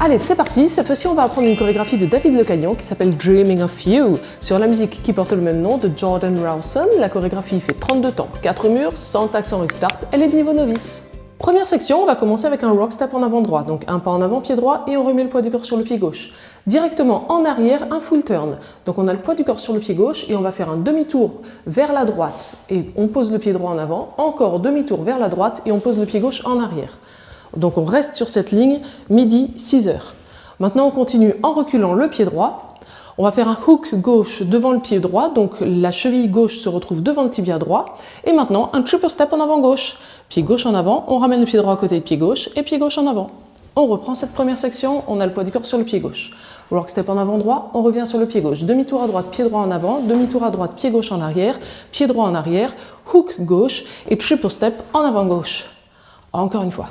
Allez, c'est parti. Cette fois-ci, on va apprendre une chorégraphie de David Le Caillon qui s'appelle Dreaming of You sur la musique qui porte le même nom de Jordan Rawson. La chorégraphie fait 32 temps, 4 murs, sans taxe en restart. Elle est de niveau novice. Première section, on va commencer avec un rock step en avant droit, donc un pas en avant, pied droit, et on remet le poids du corps sur le pied gauche. Directement en arrière, un full turn. Donc on a le poids du corps sur le pied gauche et on va faire un demi-tour vers la droite et on pose le pied droit en avant, encore demi-tour vers la droite et on pose le pied gauche en arrière. Donc on reste sur cette ligne midi 6 heures. Maintenant on continue en reculant le pied droit. On va faire un hook gauche devant le pied droit, donc la cheville gauche se retrouve devant le tibia droit. Et maintenant un triple step en avant gauche. Pied gauche en avant, on ramène le pied droit à côté de pied gauche et pied gauche en avant. On reprend cette première section, on a le poids du corps sur le pied gauche. Rock step en avant droit, on revient sur le pied gauche. Demi-tour à droite, pied droit en avant, demi-tour à droite, pied gauche en arrière, pied droit en arrière, hook gauche et triple step en avant gauche. Encore une fois.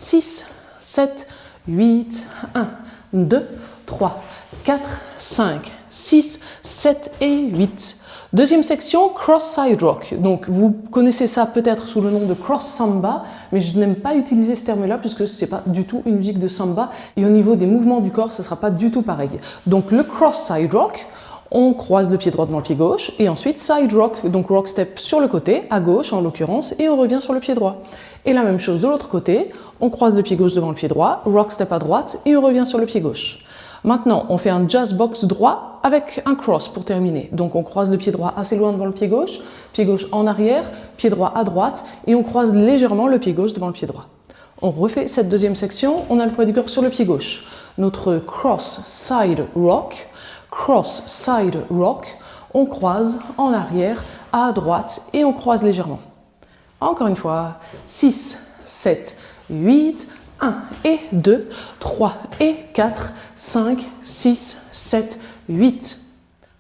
6, 7, 8, 1, 2, 3, 4, 5, 6, 7 et 8. Deuxième section, cross side rock. Donc vous connaissez ça peut-être sous le nom de cross samba, mais je n'aime pas utiliser ce terme-là puisque ce n'est pas du tout une musique de samba et au niveau des mouvements du corps, ce ne sera pas du tout pareil. Donc le cross side rock, on croise le pied droit devant le pied gauche et ensuite side rock, donc rock step sur le côté, à gauche en l'occurrence, et on revient sur le pied droit. Et la même chose de l'autre côté, on croise le pied gauche devant le pied droit, rock step à droite et on revient sur le pied gauche. Maintenant, on fait un jazz box droit avec un cross pour terminer. Donc on croise le pied droit assez loin devant le pied gauche en arrière, pied droit à droite et on croise légèrement le pied gauche devant le pied droit. On refait cette deuxième section, on a le poids du corps sur le pied gauche. Notre cross side rock, on croise en arrière, à droite et on croise légèrement. Encore une fois, 6, 7, 8, 1 et 2, 3 et 4, 5, 6, 7, 8.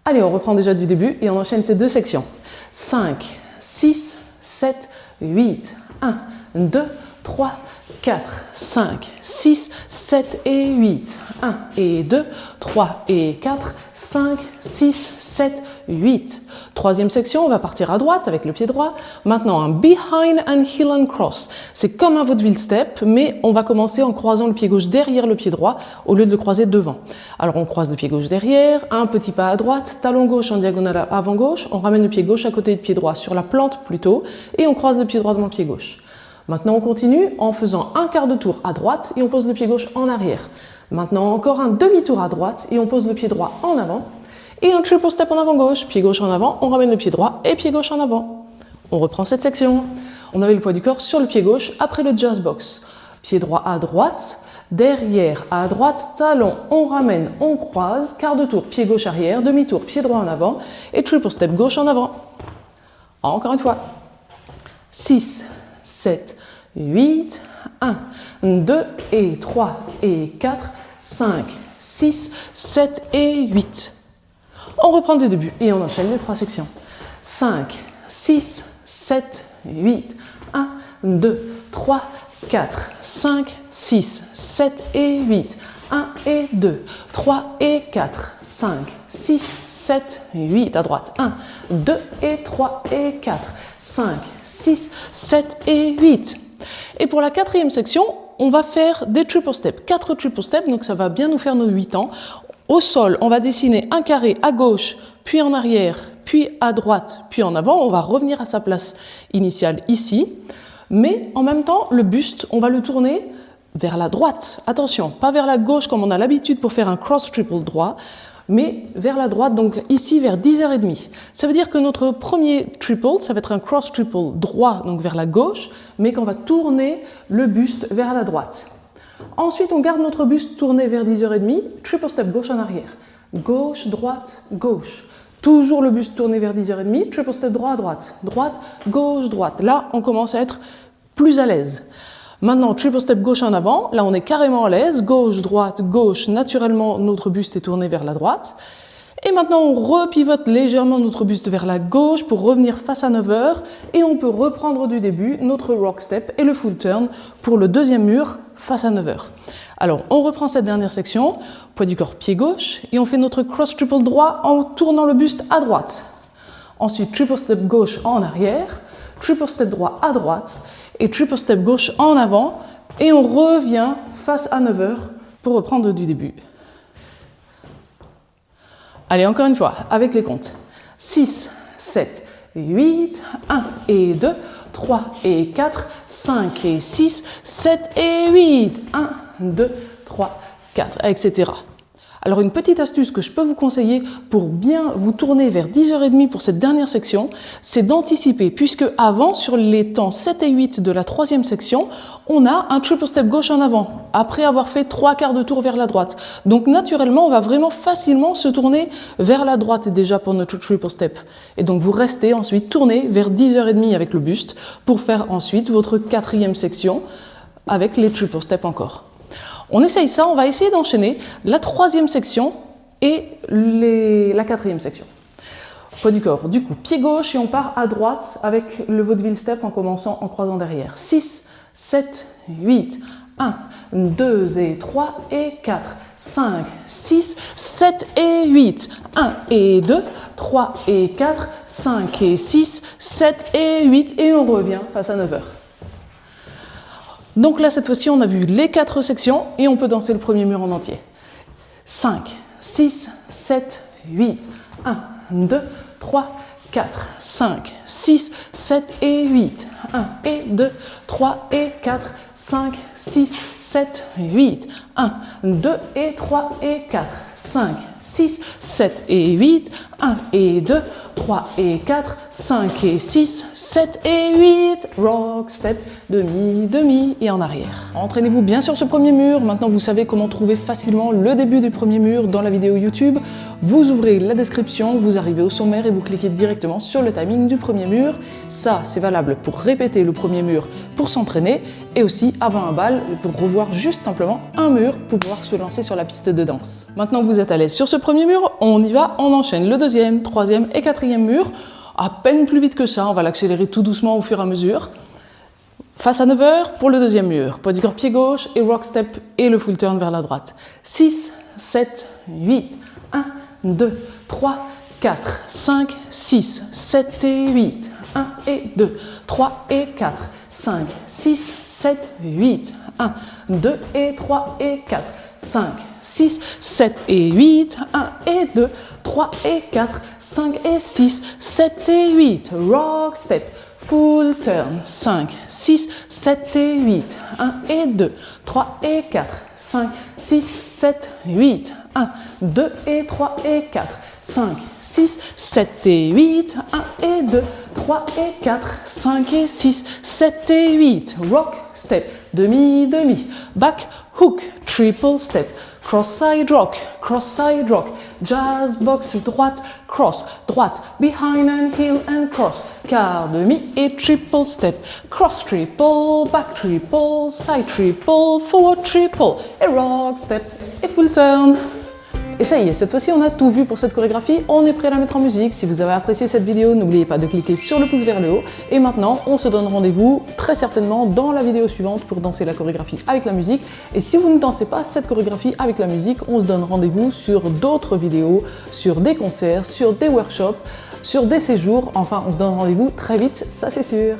Allez, on reprend déjà du début et on enchaîne ces deux sections. 5, 6, 7, 8, 1, 2, 3, 4, 5, 6, 7 et 8. 1 et 2, 3 et 4, 5, 6, 7, 8. Troisième section, on va partir à droite avec le pied droit. Maintenant, un behind and heel and cross. C'est comme un vaudeville step, mais on va commencer en croisant le pied gauche derrière le pied droit au lieu de le croiser devant. Alors, on croise le pied gauche derrière, un petit pas à droite, talon gauche en diagonale avant gauche, on ramène le pied gauche à côté du pied droit, sur la plante plutôt, et on croise le pied droit devant le pied gauche. Maintenant, on continue en faisant un quart de tour à droite et on pose le pied gauche en arrière. Maintenant, encore un demi-tour à droite et on pose le pied droit en avant. Et un triple step en avant gauche, pied gauche en avant, on ramène le pied droit et pied gauche en avant. On reprend cette section. On avait le poids du corps sur le pied gauche après le jazz box. Pied droit à droite, derrière à droite, talon, on ramène, on croise, quart de tour, pied gauche arrière, demi-tour, pied droit en avant et triple step gauche en avant. Encore une fois. 6, 7, 8, 1, 2 et 3 et 4, 5, 6, 7 et 8. On reprend du début et on enchaîne les trois sections. 5, 6, 7, 8, 1, 2, 3, 4, 5, 6, 7 et 8. 1 et 2, 3 et 4, 5, 6, 7, 8 à droite. 1, 2 et 3 et 4, 5, 6, 7 et 8. Et pour la quatrième section, on va faire des triple steps. 4 triple steps, donc ça va bien nous faire nos 8 temps. Au sol, on va dessiner un carré à gauche, puis en arrière, puis à droite, puis en avant. On va revenir à sa place initiale ici. Mais en même temps, le buste, on va le tourner vers la droite. Attention, pas vers la gauche comme on a l'habitude pour faire un cross triple droit, mais vers la droite, donc ici vers 10h30. Ça veut dire que notre premier triple, ça va être un cross triple droit, donc vers la gauche, mais qu'on va tourner le buste vers la droite. Ensuite, on garde notre buste tourné vers 10h30, triple step gauche en arrière. Gauche, droite, gauche. Toujours le buste tourné vers 10h30, triple step droit à droite. Droite, gauche, droite. Là, on commence à être plus à l'aise. Maintenant, triple step gauche en avant. Là, on est carrément à l'aise. Gauche, droite, gauche. Naturellement, notre buste est tourné vers la droite. Et maintenant, on repivote légèrement notre buste vers la gauche pour revenir face à 9h. Et on peut reprendre du début notre rock step et le full turn pour le deuxième mur face à 9h. Alors, on reprend cette dernière section, poids du corps pied gauche, et on fait notre cross triple droit en tournant le buste à droite. Ensuite, triple step gauche en arrière, triple step droit à droite, et triple step gauche en avant, et on revient face à 9h pour reprendre du début. Allez, encore une fois, avec les comptes. 6, 7, 8, 1 et 2, 3 et 4, 5 et 6, 7 et 8, 1, 2, 3, 4, etc. Alors une petite astuce que je peux vous conseiller pour bien vous tourner vers 10h30 pour cette dernière section, c'est d'anticiper, puisque avant, sur les temps 7 et 8 de la troisième section, on a un triple step gauche en avant, après avoir fait 3/4 de tour vers la droite. Donc naturellement, on va vraiment facilement se tourner vers la droite déjà pour notre triple step. Et donc vous restez ensuite tourné vers 10h30 avec le buste pour faire ensuite votre quatrième section avec les triple step encore. On essaye ça, on va essayer d'enchaîner la troisième section et la quatrième section. Poids du corps, du coup, pied gauche et on part à droite avec le vaudeville step en commençant en croisant derrière. 6, 7, 8, 1, 2 et 3 et 4, 5, 6, 7 et 8, 1 et 2, 3 et 4, 5 et 6, 7 et 8 et on revient face à 9h. Donc là, cette fois-ci, on a vu les 4 sections et on peut danser le premier mur en entier. 5, 6, 7, 8, 1, 2, 3, 4, 5, 6, 7 et 8, 1 et 2, 3 et 4, 5, 6, 7, 8, 1, 2 et 3 et 4, 5, 6, 7 et 8, 1 et 2, 3 et 4, 5 et 6, 7 et 8, rock, step, demi, demi et en arrière. Entraînez-vous bien sur ce premier mur. Maintenant, vous savez comment trouver facilement le début du premier mur dans la vidéo YouTube. Vous ouvrez la description, vous arrivez au sommaire et vous cliquez directement sur le timing du premier mur. Ça, c'est valable pour répéter le premier mur pour s'entraîner et aussi avant un bal pour revoir juste simplement un mur pour pouvoir se lancer sur la piste de danse. Maintenant que vous êtes à l'aise sur ce premier mur, on y va, on enchaîne le deuxième, troisième et quatrième mur. À peine plus vite que ça, on va l'accélérer tout doucement au fur et à mesure. Face à 9h pour le deuxième mur, poids du corps pied gauche et rock step et le full turn vers la droite. 6, 7, 8, 1, 2, 3, 4, 5, 6, 7 et 8, 1 et 2, 3 et 4, 5, 6, 7, 8, 1, 2 et 3 et 4, 5, 6, 7 et 8, 1 et 2, 3 et 4, 5 et 6, 7 et 8, rock step, full turn, 5, 6, 7 et 8, 1 et 2, 3 et 4, 5, 6, 7, 8, 1, 2 et 3 et 4, 5, 6, 7 et 8, 1 et 2, 3 et 4, 5 et 6, 7 et 8, rock step, demi, demi, back, hook, triple step, cross side rock, jazz box droite, cross, droite, behind and heel and cross, quart demi et triple step, cross triple, back triple, side triple, forward triple, et rock step, et full turn. Et ça y est, cette fois-ci on a tout vu pour cette chorégraphie, on est prêt à la mettre en musique. Si vous avez apprécié cette vidéo, n'oubliez pas de cliquer sur le pouce vers le haut. Et maintenant, on se donne rendez-vous très certainement dans la vidéo suivante pour danser la chorégraphie avec la musique. Et si vous ne dansez pas cette chorégraphie avec la musique, on se donne rendez-vous sur d'autres vidéos, sur des concerts, sur des workshops, sur des séjours. Enfin, on se donne rendez-vous très vite, ça c'est sûr.